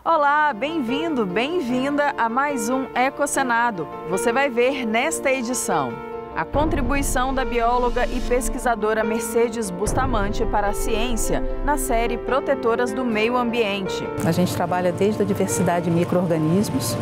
Olá, bem-vindo, bem-vinda a mais um Ecocenado. Você vai ver nesta edição a contribuição da bióloga e pesquisadora Mercedes Bustamante para a ciência na série Protetoras do Meio Ambiente. A gente trabalha desde a diversidade de micro-organismos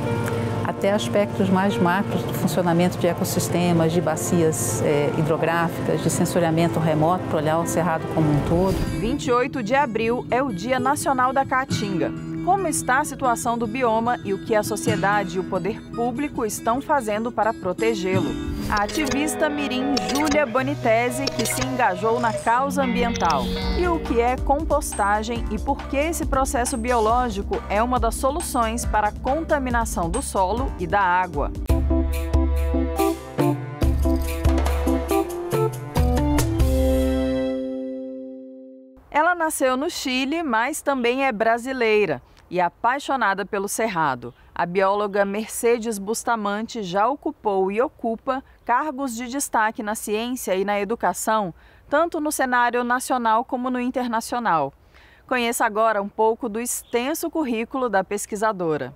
até aspectos mais macros do funcionamento de ecossistemas, de bacias hidrográficas, de sensoriamento remoto para olhar o cerrado como um todo. 28 de abril é o Dia Nacional da Caatinga. Como está a situação do bioma e o que a sociedade e o poder público estão fazendo para protegê-lo? A ativista mirim Júlia Bonitese, que se engajou na causa ambiental. E o que é compostagem e por que esse processo biológico é uma das soluções para a contaminação do solo e da água. Ela nasceu no Chile, mas também é brasileira e apaixonada pelo cerrado. A bióloga Mercedes Bustamante já ocupou e ocupa cargos de destaque na ciência e na educação, tanto no cenário nacional como no internacional. Conheça agora um pouco do extenso currículo da pesquisadora.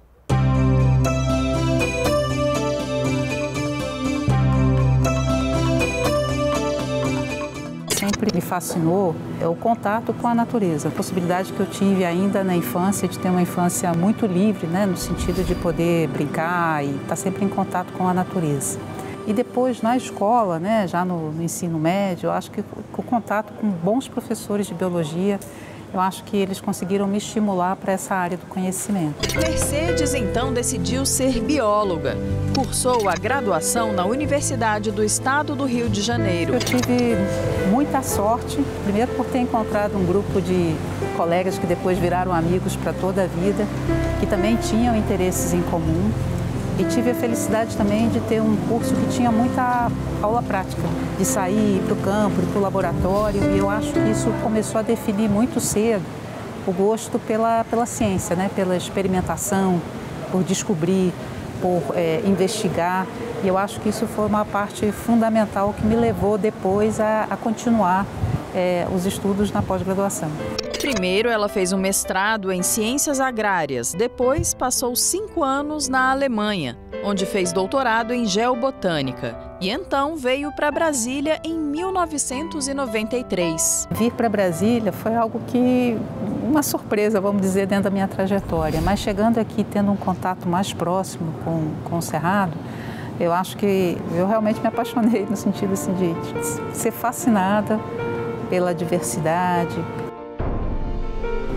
Sempre me fascinou o contato com a natureza, a possibilidade que eu tive ainda na infância de ter uma infância muito livre, no sentido de poder brincar e estar sempre em contato com a natureza. E depois na escola, já no ensino médio, eu acho que o contato com bons professores de biologia, eu acho que eles conseguiram me estimular para essa área do conhecimento. Mercedes então decidiu ser bióloga. Cursou a graduação na Universidade do Estado do Rio de Janeiro. Eu tive muita sorte, primeiro por ter encontrado um grupo de colegas que depois viraram amigos para toda a vida, que também tinham interesses em comum. E tive a felicidade também de ter um curso que tinha muita aula prática, de sair para o campo, para o laboratório. E eu acho que isso começou a definir muito cedo o gosto pela ciência, pela experimentação, por descobrir, por investigar. E eu acho que isso foi uma parte fundamental que me levou depois a continuar os estudos na pós-graduação. Primeiro, ela fez um mestrado em Ciências Agrárias. Depois, passou 5 anos na Alemanha, onde fez doutorado em Geobotânica. E então veio para Brasília em 1993. Vir para Brasília foi algo que, uma surpresa, vamos dizer, dentro da minha trajetória. Mas chegando aqui, tendo um contato mais próximo com o Cerrado, eu acho que eu realmente me apaixonei no sentido assim, de ser fascinada pela diversidade,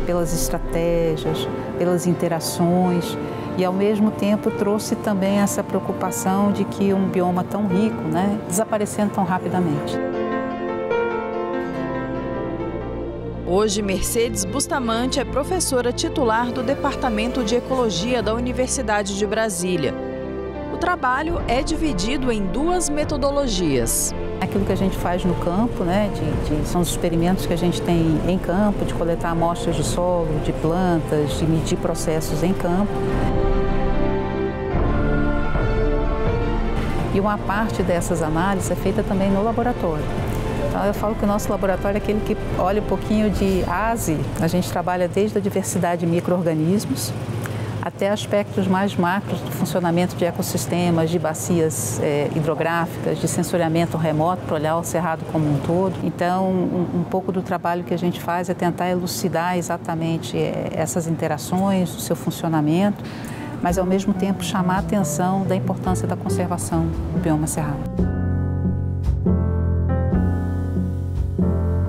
pelas estratégias, pelas interações e, ao mesmo tempo, trouxe também essa preocupação de que um bioma tão rico, desaparecendo tão rapidamente. Hoje, Mercedes Bustamante é professora titular do Departamento de Ecologia da Universidade de Brasília. O trabalho é dividido em 2 metodologias. Aquilo que a gente faz no campo, são os experimentos que a gente tem em campo, de coletar amostras de solo, de plantas, de medir processos em campo. E uma parte dessas análises é feita também no laboratório. Então eu falo que o nosso laboratório é aquele que olha um pouquinho de A a Z. A gente trabalha desde a diversidade de micro-organismos até aspectos mais macros do funcionamento de ecossistemas, de bacias hidrográficas, de sensoriamento remoto para olhar o cerrado como um todo. Então, um pouco do trabalho que a gente faz é tentar elucidar exatamente essas interações, o seu funcionamento, mas ao mesmo tempo chamar a atenção da importância da conservação do bioma cerrado.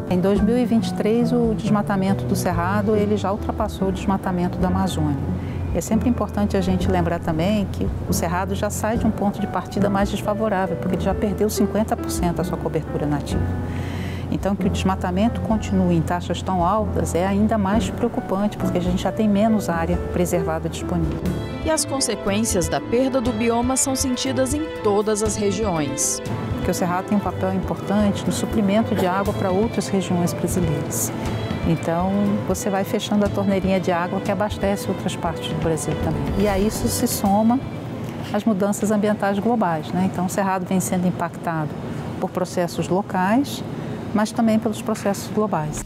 Em 2023, o desmatamento do cerrado ele já ultrapassou o desmatamento da Amazônia. É sempre importante a gente lembrar também que o cerrado já sai de um ponto de partida mais desfavorável, porque ele já perdeu 50% da sua cobertura nativa. Então, que o desmatamento continue em taxas tão altas é ainda mais preocupante, porque a gente já tem menos área preservada disponível. E as consequências da perda do bioma são sentidas em todas as regiões. Porque o cerrado tem um papel importante no suprimento de água para outras regiões brasileiras. Então, você vai fechando a torneirinha de água que abastece outras partes do Brasil também. E a isso se soma as mudanças ambientais globais, Então, o cerrado vem sendo impactado por processos locais, mas também pelos processos globais.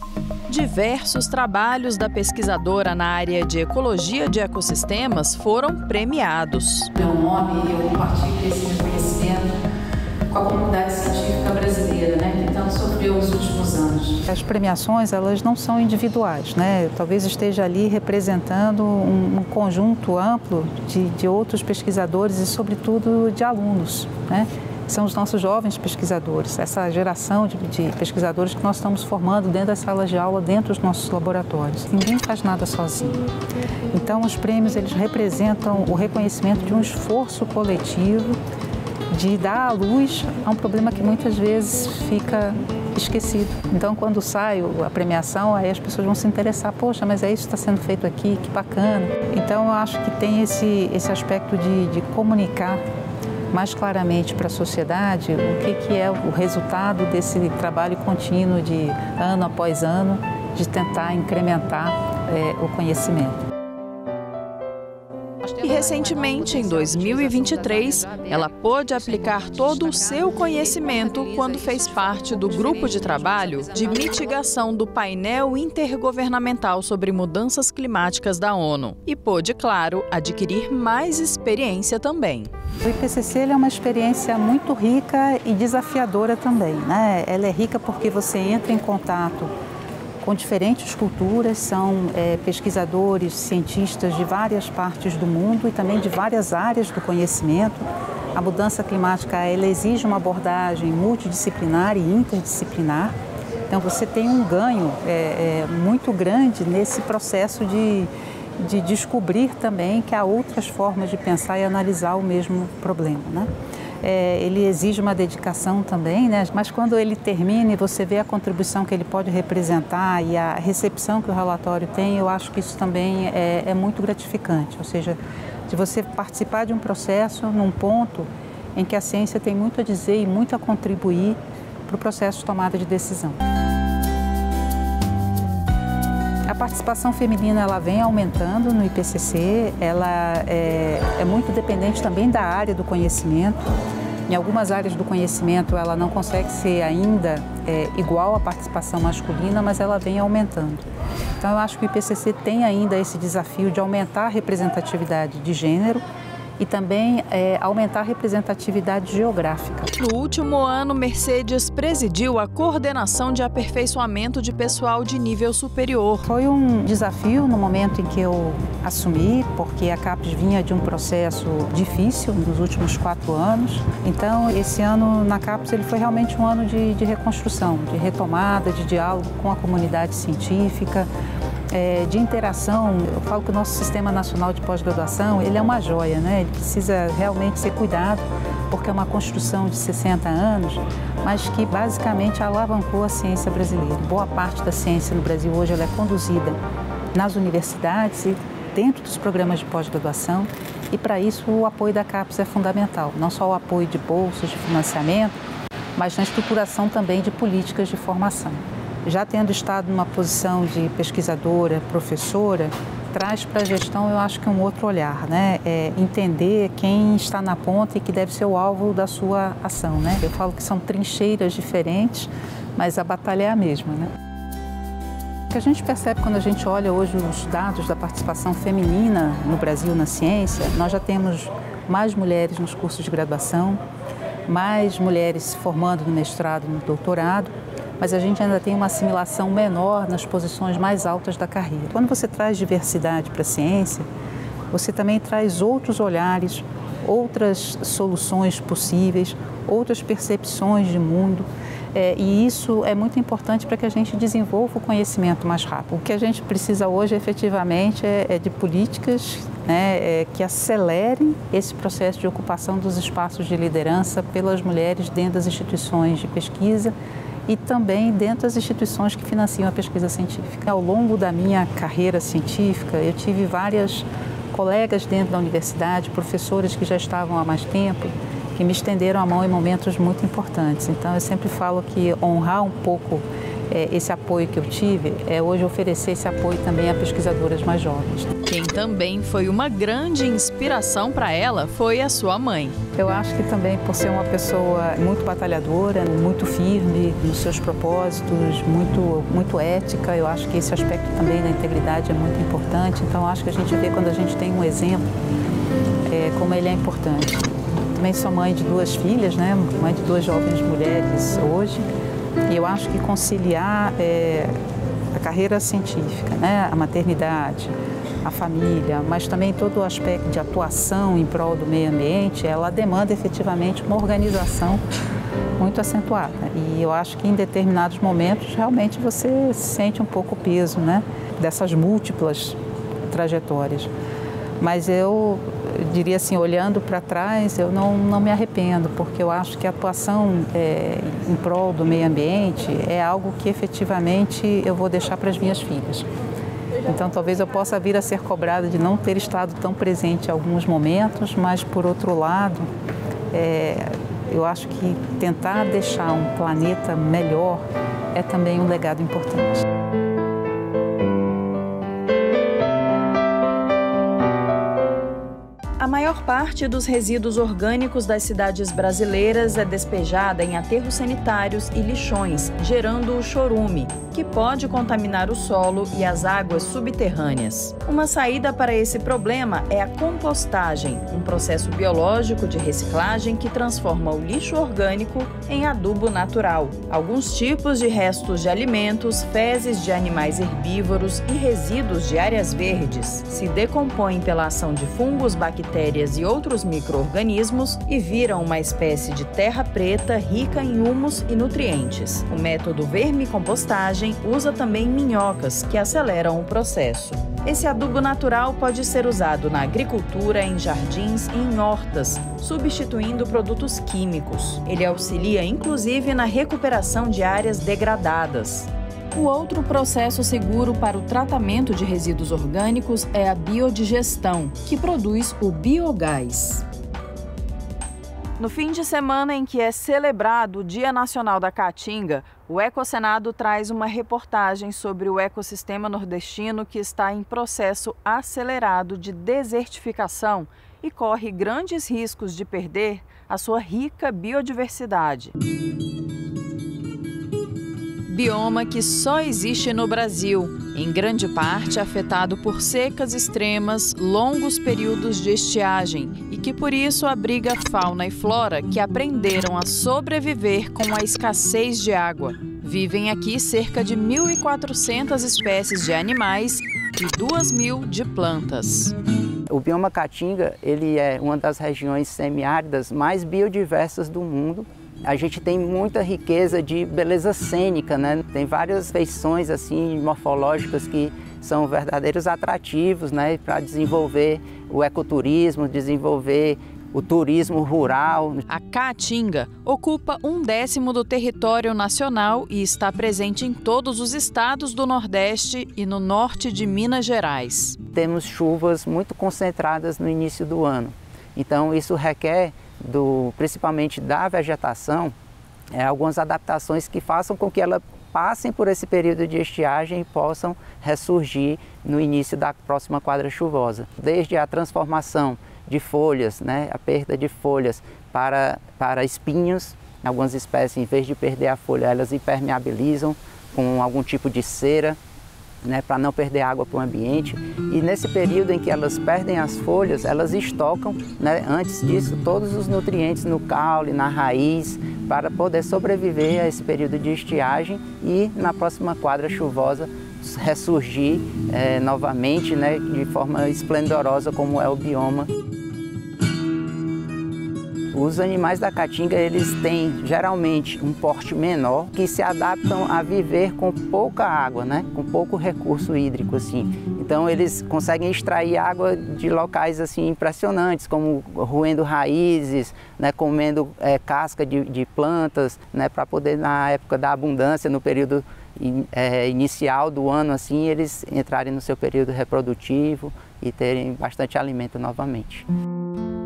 diversos trabalhos da pesquisadora na área de ecologia de ecossistemas foram premiados. Meu nome, eu compartilho esse reconhecimento com a comunidade científica brasileira, né, que tanto sofreu nos últimos anos. As premiações, elas não são individuais, né? Talvez esteja ali representando um conjunto amplo de outros pesquisadores e, sobretudo, de alunos, né? São os nossos jovens pesquisadores, essa geração de pesquisadores que nós estamos formando dentro das salas de aula, dentro dos nossos laboratórios. Ninguém faz nada sozinho. Então, os prêmios, eles representam o reconhecimento de um esforço coletivo de dar à luz a um problema que muitas vezes fica esquecido. Então, quando sai a premiação, aí as pessoas vão se interessar, poxa, mas é isso que está sendo feito aqui, que bacana. Então, eu acho que tem esse aspecto de comunicar mais claramente para a sociedade o que é o resultado desse trabalho contínuo de ano após ano, de tentar incrementar o conhecimento. E recentemente, em 2023, ela pôde aplicar todo o seu conhecimento quando fez parte do grupo de trabalho de mitigação do painel intergovernamental sobre mudanças climáticas da ONU. E pôde, claro, adquirir mais experiência também. O IPCC é uma experiência muito rica e desafiadora também, né? Ela é rica porque você entra em contato com diferentes culturas, são pesquisadores, cientistas de várias partes do mundo e também de várias áreas do conhecimento. A mudança climática, ela exige uma abordagem multidisciplinar e interdisciplinar. Então, você tem um ganho muito grande nesse processo de descobrir também que há outras formas de pensar e analisar o mesmo problema, né? Ele exige uma dedicação também, né? Mas quando ele termina e você vê a contribuição que ele pode representar e a recepção que o relatório tem, eu acho que isso também é muito gratificante. Ou seja, de você participar de um processo num ponto em que a ciência tem muito a dizer e muito a contribuir para o processo de tomada de decisão. A participação feminina, ela vem aumentando no IPCC, ela é muito dependente também da área do conhecimento. Em algumas áreas do conhecimento ela não consegue ser ainda igual à participação masculina, mas ela vem aumentando. Então eu acho que o IPCC tem ainda esse desafio de aumentar a representatividade de gênero e também aumentar a representatividade geográfica. No último ano, Mercedes presidiu a coordenação de aperfeiçoamento de pessoal de nível superior. Foi um desafio no momento em que eu assumi, porque a CAPES vinha de um processo difícil nos últimos 4 anos. Então, esse ano na CAPES ele foi realmente um ano de reconstrução, de retomada, de diálogo com a comunidade científica, de interação. Eu falo que o nosso Sistema Nacional de Pós-Graduação, ele é uma joia, né? Ele precisa realmente ser cuidado, porque é uma construção de 60 anos, mas que basicamente alavancou a ciência brasileira. Boa parte da ciência no Brasil hoje ela é conduzida nas universidades e dentro dos programas de pós-graduação, e para isso o apoio da CAPES é fundamental, não só o apoio de bolsas, de financiamento, mas na estruturação também de políticas de formação. Já tendo estado numa posição de pesquisadora, professora, traz para a gestão, eu acho que um outro olhar, né? Entender quem está na ponta e que deve ser o alvo da sua ação, né? Eu falo que são trincheiras diferentes, mas a batalha é a mesma, né? O que a gente percebe quando a gente olha hoje os dados da participação feminina no Brasil na ciência, nós já temos mais mulheres nos cursos de graduação, mais mulheres se formando no mestrado e no doutorado, mas a gente ainda tem uma assimilação menor nas posições mais altas da carreira. Quando você traz diversidade para a ciência, você também traz outros olhares, outras soluções possíveis, outras percepções de mundo, e isso é muito importante para que a gente desenvolva o conhecimento mais rápido. O que a gente precisa hoje, efetivamente, é de políticas, né, que acelerem esse processo de ocupação dos espaços de liderança pelas mulheres dentro das instituições de pesquisa e também dentro das instituições que financiam a pesquisa científica. Ao longo da minha carreira científica, eu tive várias colegas dentro da universidade, professores que já estavam há mais tempo, que me estenderam a mão em momentos muito importantes. Então, eu sempre falo que honrar um pouco esse apoio que eu tive é hoje oferecer esse apoio também a pesquisadoras mais jovens. Quem também foi uma grande inspiração para ela foi a sua mãe. Eu acho que também por ser uma pessoa muito batalhadora, muito firme nos seus propósitos, muito ética, eu acho que esse aspecto também da integridade é muito importante. Então acho que a gente vê quando a gente tem um exemplo, como ele é importante. Também sou mãe de 2 filhas, né? Mãe de 2 jovens mulheres hoje, e eu acho que conciliar a carreira científica, né? A maternidade, a família, mas também todo o aspecto de atuação em prol do meio ambiente, ela demanda efetivamente uma organização muito acentuada. E eu acho que em determinados momentos realmente você sente um pouco o peso, né, dessas múltiplas trajetórias. Mas eu diria assim, olhando para trás, eu não me arrependo, porque eu acho que a atuação em prol do meio ambiente é algo que efetivamente eu vou deixar para as minhas filhas. Então, talvez eu possa vir a ser cobrada de não ter estado tão presente em alguns momentos, mas, por outro lado, eu acho que tentar deixar um planeta melhor é também um legado importante. A maior parte dos resíduos orgânicos das cidades brasileiras é despejada em aterros sanitários e lixões, gerando o chorume, que pode contaminar o solo e as águas subterrâneas. Uma saída para esse problema é a compostagem, um processo biológico de reciclagem que transforma o lixo orgânico em adubo natural. Alguns tipos de restos de alimentos, fezes de animais herbívoros e resíduos de áreas verdes se decompõem pela ação de fungos, bactérias e outros micro-organismos e viram uma espécie de terra preta rica em humus e nutrientes. O método vermicompostagem usa também minhocas, que aceleram o processo. Esse adubo natural pode ser usado na agricultura, em jardins e em hortas, substituindo produtos químicos. Ele auxilia inclusive na recuperação de áreas degradadas. O outro processo seguro para o tratamento de resíduos orgânicos é a biodigestão, que produz o biogás. No fim de semana em que é celebrado o Dia Nacional da Caatinga, o Ecosenado traz uma reportagem sobre o ecossistema nordestino que está em processo acelerado de desertificação e corre grandes riscos de perder a sua rica biodiversidade. Bioma que só existe no Brasil, em grande parte afetado por secas extremas, longos períodos de estiagem e que por isso abriga fauna e flora que aprenderam a sobreviver com a escassez de água. Vivem aqui cerca de 1.400 espécies de animais e 2.000 de plantas. O bioma Caatinga, ele é uma das regiões semiáridas mais biodiversas do mundo. A gente tem muita riqueza de beleza cênica, né? Tem várias feições assim, morfológicas que são verdadeiros atrativos, né? Para desenvolver o ecoturismo, desenvolver o turismo rural. A Caatinga ocupa 1/10 do território nacional e está presente em todos os estados do Nordeste e no norte de Minas Gerais. Temos chuvas muito concentradas no início do ano, então isso requer principalmente da vegetação, algumas adaptações que façam com que ela passem por esse período de estiagem e possam ressurgir no início da próxima quadra chuvosa. Desde a transformação de folhas, né, a perda de folhas para espinhos, algumas espécies, em vez de perder a folha, elas impermeabilizam com algum tipo de cera, né, para não perder água para o ambiente. E nesse período em que elas perdem as folhas, elas estocam, né, antes disso, todos os nutrientes no caule, na raiz, para poder sobreviver a esse período de estiagem e na próxima quadra chuvosa ressurgir novamente, né, de forma esplendorosa como é o bioma. Os animais da Caatinga, eles têm geralmente um porte menor, que se adaptam a viver com pouca água, né? Com pouco recurso hídrico, assim. Então eles conseguem extrair água de locais assim impressionantes, como roendo raízes, né? Comendo casca de plantas, né? Para poder, na época da abundância, no período inicial do ano, assim, eles entrarem no seu período reprodutivo e terem bastante alimento novamente.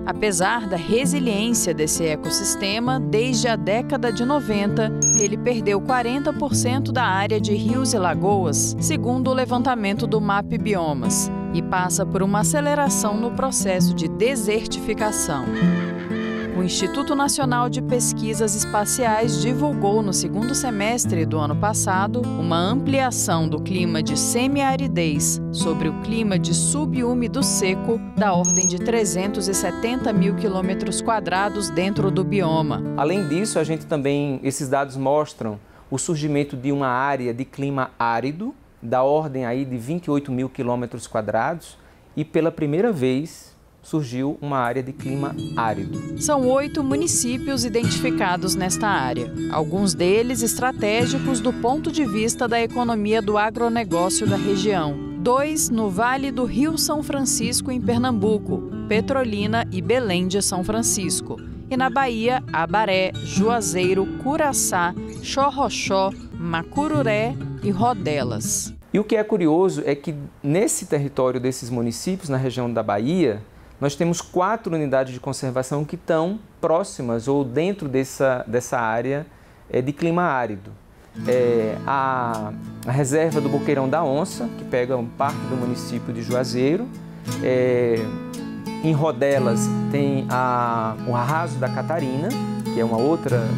Apesar da resiliência desse ecossistema, desde a década de 90, ele perdeu 40% da área de rios e lagoas, segundo o levantamento do MAP Biomas. e passa por uma aceleração no processo de desertificação. O Instituto Nacional de Pesquisas Espaciais divulgou no segundo semestre do ano passado uma ampliação do clima de semiaridez sobre o clima de subúmido seco da ordem de 370 mil quilômetros quadrados dentro do bioma. Além disso, esses dados mostram o surgimento de uma área de clima árido da ordem aí de 28 mil quilômetros quadrados e pela primeira vez surgiu uma área de clima árido. São 8 municípios identificados nesta área, alguns deles estratégicos do ponto de vista da economia do agronegócio da região. 2 no Vale do Rio São Francisco, em Pernambuco, Petrolina e Belém de São Francisco. E na Bahia, Abaré, Juazeiro, Curaçá, Xorroxó, Macururé e Rodelas. E o que é curioso é que nesse território desses municípios, na região da Bahia, nós temos 4 unidades de conservação que estão próximas ou dentro dessa área de clima árido. A reserva do Boqueirão da Onça, que pega parte do município de Juazeiro. Em Rodelas tem o Arraso da Catarina, que é uma outra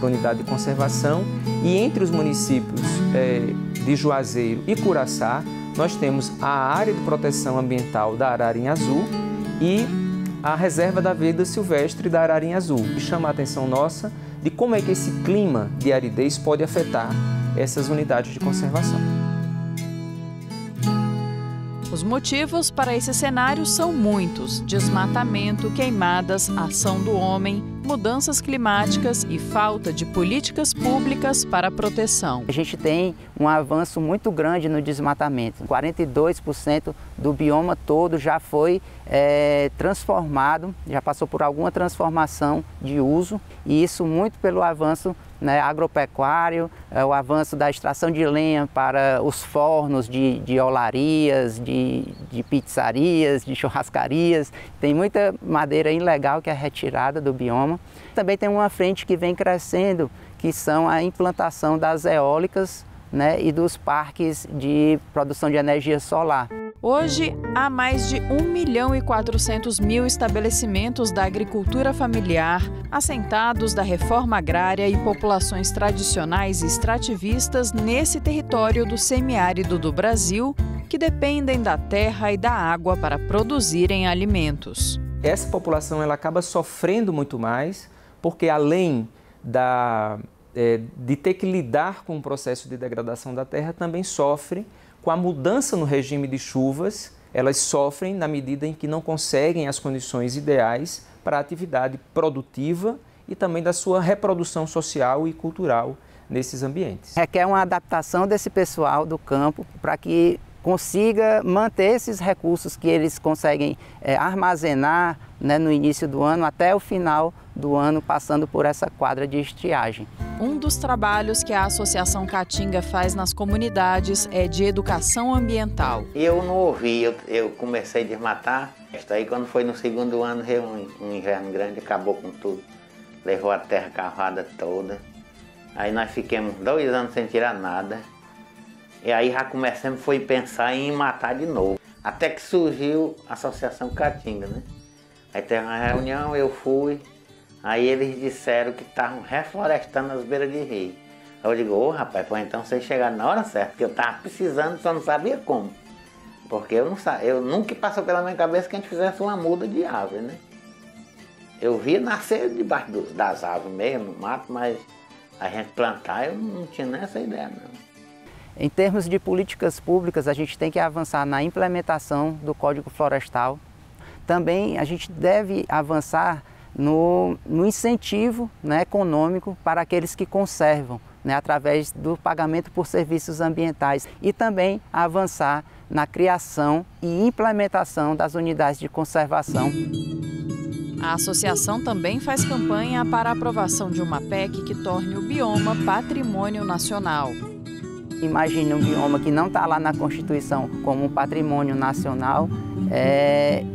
unidade de conservação. E entre os municípios de Juazeiro e Curaçá, nós temos a área de proteção ambiental da Ararinha Azul e a reserva da vida silvestre da Ararinha Azul. E chama a atenção nossa de como é que esse clima de aridez pode afetar essas unidades de conservação. Os motivos para esse cenário são muitos: desmatamento, queimadas, ação do homem, mudanças climáticas e falta de políticas públicas para a proteção. A gente tem um avanço muito grande no desmatamento. 42% do bioma todo já foi transformado, já passou por alguma transformação de uso, e isso muito pelo avanço agropecuário, o avanço da extração de lenha para os fornos de olarias, de pizzarias, de churrascarias. Tem muita madeira ilegal que é retirada do bioma. Também tem uma frente que vem crescendo, que são a implantação das eólicas, e dos parques de produção de energia solar. Hoje, há mais de 1.400.000 estabelecimentos da agricultura familiar, assentados da reforma agrária e populações tradicionais e extrativistas nesse território do semiárido do Brasil, que dependem da terra e da água para produzirem alimentos. Essa população ela acaba sofrendo muito mais, porque além de ter que lidar com o processo de degradação da terra, também sofre com a mudança no regime de chuvas. Elas sofrem na medida em que não conseguem as condições ideais para a atividade produtiva e também da sua reprodução social e cultural nesses ambientes. Requer uma adaptação desse pessoal do campo para que consiga manter esses recursos que eles conseguem armazenar no início do ano até o final do ano, passando por essa quadra de estiagem. Um dos trabalhos que a Associação Caatinga faz nas comunidades é de educação ambiental. Eu não ouvi, eu comecei a desmatar. Aí quando foi no segundo ano, veio um inverno grande, acabou com tudo. Levou a terra cavada toda. Aí nós ficamos 2 anos sem tirar nada. E aí já começamos a pensar em matar de novo. Até que surgiu a Associação Caatinga, Aí teve uma reunião, eu fui. Aí eles disseram que estavam reflorestando as beiras de rio. Aí eu digo, rapaz, então vocês chegaram na hora certa, porque eu estava precisando, só não sabia como. Porque eu nunca passou pela minha cabeça que a gente fizesse uma muda de árvore, Eu via nascer debaixo das árvores mesmo, no mato, mas a gente plantar eu não tinha nem essa ideia, não. Em termos de políticas públicas, a gente tem que avançar na implementação do Código Florestal. Também a gente deve avançar no incentivo econômico para aqueles que conservam, através do pagamento por serviços ambientais, e também avançar na criação e implementação das unidades de conservação. A associação também faz campanha para a aprovação de uma PEC que torne o bioma patrimônio nacional. Imagine um bioma que não está lá na Constituição como um patrimônio nacional,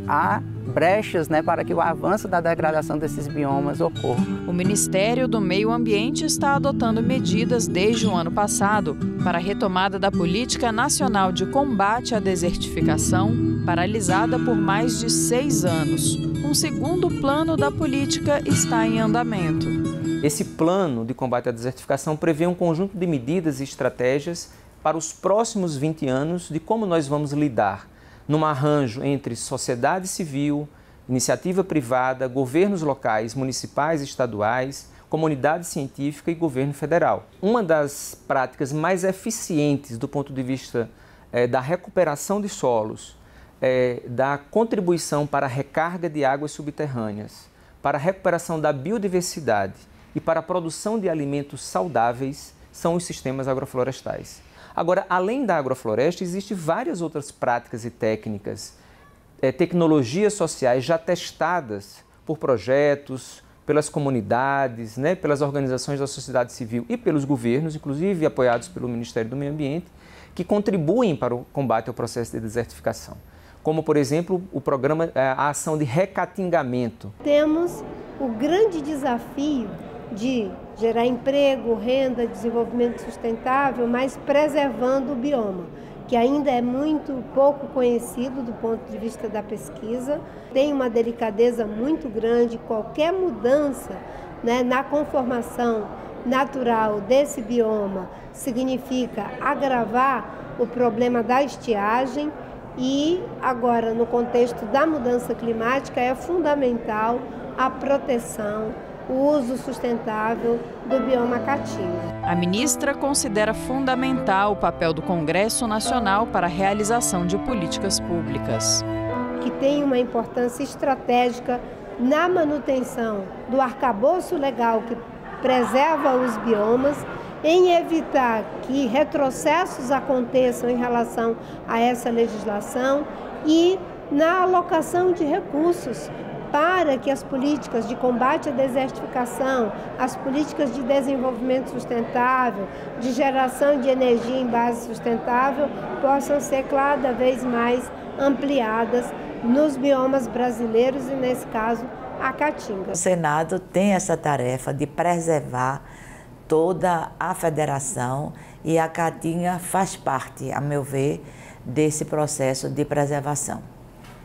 há brechas, né, para que o avanço da degradação desses biomas ocorra. O Ministério do Meio Ambiente está adotando medidas desde o ano passado para a retomada da Política Nacional de Combate à Desertificação, paralisada por mais de 6 anos. Um segundo plano da política está em andamento. Esse plano de combate à desertificação prevê um conjunto de medidas e estratégias para os próximos 20 anos de como nós vamos lidar num arranjo entre sociedade civil, iniciativa privada, governos locais, municipais e estaduais, comunidade científica e governo federal. Uma das práticas mais eficientes do ponto de vista da recuperação de solos, da contribuição para a recarga de águas subterrâneas, para a recuperação da biodiversidade e para a produção de alimentos saudáveis são os sistemas agroflorestais. Agora, além da agrofloresta, existem várias outras práticas e técnicas, tecnologias sociais já testadas por projetos, pelas comunidades, né, pelas organizações da sociedade civil e pelos governos, inclusive apoiados pelo Ministério do Meio Ambiente, que contribuem para o combate ao processo de desertificação. Como, por exemplo, o programa, a ação de recatingamento. Temos o grande desafio de gerar emprego, renda, desenvolvimento sustentável, mas preservando o bioma, que ainda é muito pouco conhecido do ponto de vista da pesquisa. Tem uma delicadeza muito grande, qualquer mudança, né, na conformação natural desse bioma significa agravar o problema da estiagem e agora, no contexto da mudança climática, é fundamental a proteção, o uso sustentável do bioma caatinga. A ministra considera fundamental o papel do Congresso Nacional para a realização de políticas públicas. Que tem uma importância estratégica na manutenção do arcabouço legal que preserva os biomas, em evitar que retrocessos aconteçam em relação a essa legislação e na alocação de recursos para que as políticas de combate à desertificação, as políticas de desenvolvimento sustentável, de geração de energia em base sustentável, possam ser cada vez mais ampliadas nos biomas brasileiros e, nesse caso, a Caatinga. O Senado tem essa tarefa de preservar toda a federação e a Caatinga faz parte, a meu ver, desse processo de preservação.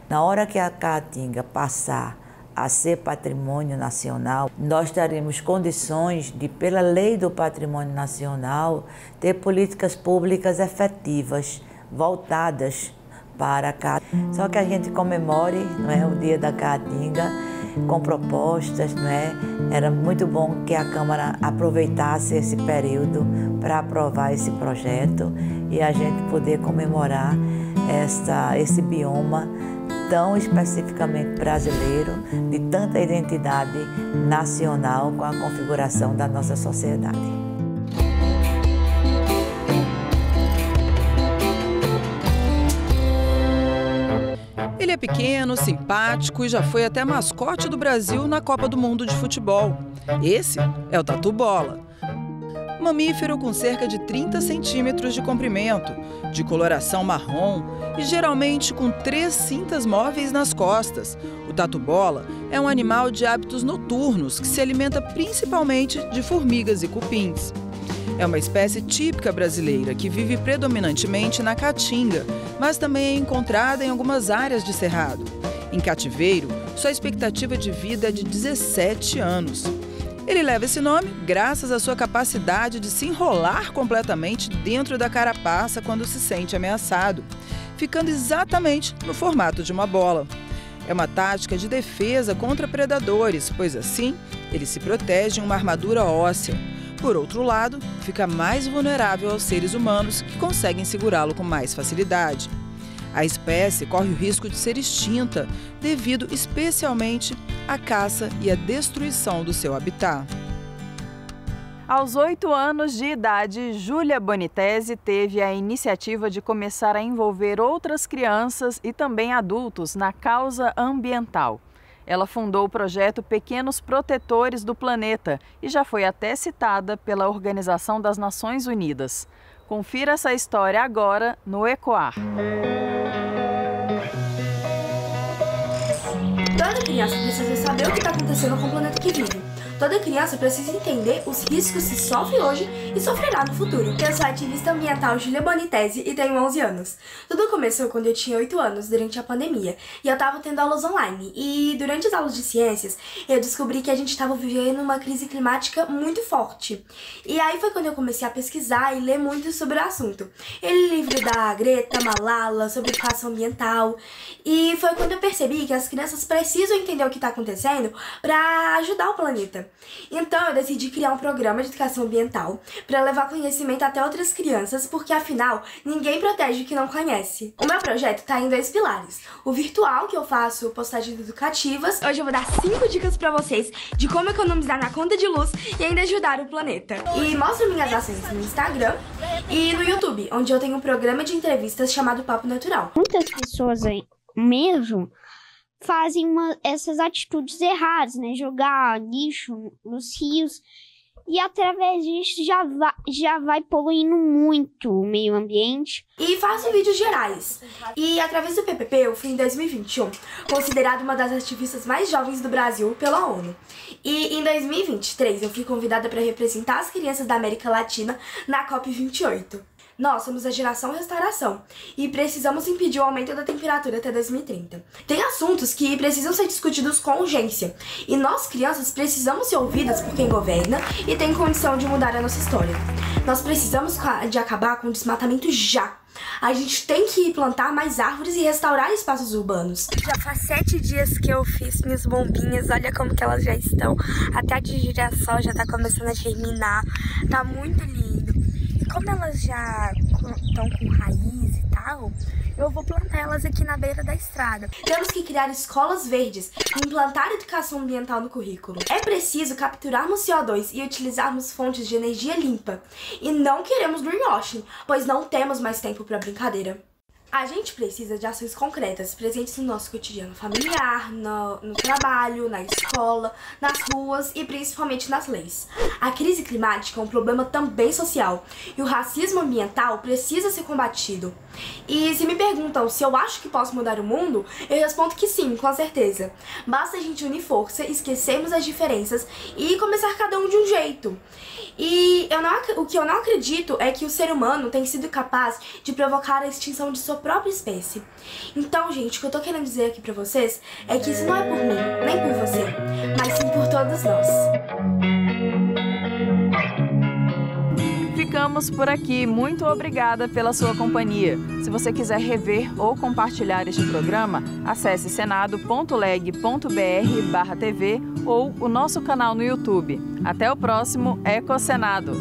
Na hora que a Caatinga passar a ser patrimônio nacional, nós teremos condições de, pela lei do patrimônio nacional, ter políticas públicas efetivas, voltadas para a Caatinga. Só que a gente comemore, não é, o dia da Caatinga, com propostas, não é? Era muito bom que a Câmara aproveitasse esse período para aprovar esse projeto e a gente poder comemorar esse bioma tão especificamente brasileiro, de tanta identidade nacional com a configuração da nossa sociedade. Ele é pequeno, simpático e já foi até mascote do Brasil na Copa do Mundo de Futebol. Esse é o tatu-bola. Mamífero com cerca de 30 centímetros de comprimento, de coloração marrom e geralmente com 3 cintas móveis nas costas. O tatu-bola é um animal de hábitos noturnos que se alimenta principalmente de formigas e cupins. É uma espécie típica brasileira que vive predominantemente na Caatinga, mas também é encontrada em algumas áreas de cerrado. Em cativeiro, sua expectativa de vida é de 17 anos. Ele leva esse nome graças à sua capacidade de se enrolar completamente dentro da carapaça quando se sente ameaçado, ficando exatamente no formato de uma bola. É uma tática de defesa contra predadores, pois assim ele se protege em uma armadura óssea. Por outro lado, fica mais vulnerável aos seres humanos que conseguem segurá-lo com mais facilidade. A espécie corre o risco de ser extinta devido especialmente à caça e à destruição do seu habitat. Aos 8 anos de idade, Júlia Bonitese teve a iniciativa de começar a envolver outras crianças e também adultos na causa ambiental. Ela fundou o projeto Pequenos Protetores do Planeta e já foi até citada pela Organização das Nações Unidas. Confira essa história agora no Ecoar. Toda criança precisa saber o que está acontecendo com o planeta que vive. Toda criança precisa entender os riscos que se sofre hoje e sofrerá no futuro. Eu sou a ativista ambiental Júlia Bonitese e tenho 11 anos. Tudo começou quando eu tinha 8 anos, durante a pandemia, e eu estava tendo aulas online. E durante as aulas de ciências, eu descobri que a gente estava vivendo uma crise climática muito forte. E aí foi quando eu comecei a pesquisar e ler muito sobre o assunto. Eu li livro da Greta, Malala, sobre educação ambiental. E foi quando eu percebi que as crianças precisam entender o que está acontecendo para ajudar o planeta. Então eu decidi criar um programa de educação ambiental para levar conhecimento até outras crianças, porque afinal ninguém protege o que não conhece. O meu projeto está em 2 pilares: o virtual, que eu faço postagens educativas. Hoje eu vou dar 5 dicas para vocês de como economizar na conta de luz e ainda ajudar o planeta. E mostro minhas ações no Instagram e no YouTube, onde eu tenho um programa de entrevistas chamado Papo Natural. Muitas pessoas aí mesmo fazem essas atitudes erradas, né? Jogar lixo nos rios, e através disso já vai poluindo muito o meio ambiente. E faço vídeos gerais. E através do PPP eu fui em 2021 considerada uma das ativistas mais jovens do Brasil pela ONU. E em 2023 eu fui convidada para representar as crianças da América Latina na COP28. Nós somos a geração restauração e precisamos impedir o aumento da temperatura até 2030. Tem assuntos que precisam ser discutidos com urgência e nós, crianças, precisamos ser ouvidas por quem governa e tem condição de mudar a nossa história. Nós precisamos de acabar com o desmatamento já. A gente tem que plantar mais árvores e restaurar espaços urbanos. Já faz 7 dias que eu fiz minhas bombinhas, olha como que elas já estão. Até a de girassol já tá começando a germinar, tá muito lindo. Como elas já estão com raiz e tal, eu vou plantar elas aqui na beira da estrada. Temos que criar escolas verdes e implantar educação ambiental no currículo. É preciso capturarmos CO2 e utilizarmos fontes de energia limpa. E não queremos greenwashing, pois não temos mais tempo para brincadeira. A gente precisa de ações concretas, presentes no nosso cotidiano familiar, no trabalho, na escola, nas ruas e principalmente nas leis. A crise climática é um problema também social e o racismo ambiental precisa ser combatido. E se me perguntam se eu acho que posso mudar o mundo, eu respondo que sim, com certeza. Basta a gente unir força, esquecermos as diferenças e começar cada um de um jeito. E o que eu não acredito é que o ser humano tem sido capaz de provocar a extinção de sua própria espécie. Então, gente, o que eu tô querendo dizer aqui pra vocês é que isso não é por mim, nem por você, mas sim por todos nós. Ficamos por aqui. Muito obrigada pela sua companhia. Se você quiser rever ou compartilhar este programa, acesse senado.leg.br/tv ou o nosso canal no YouTube. Até o próximo Ecosenado.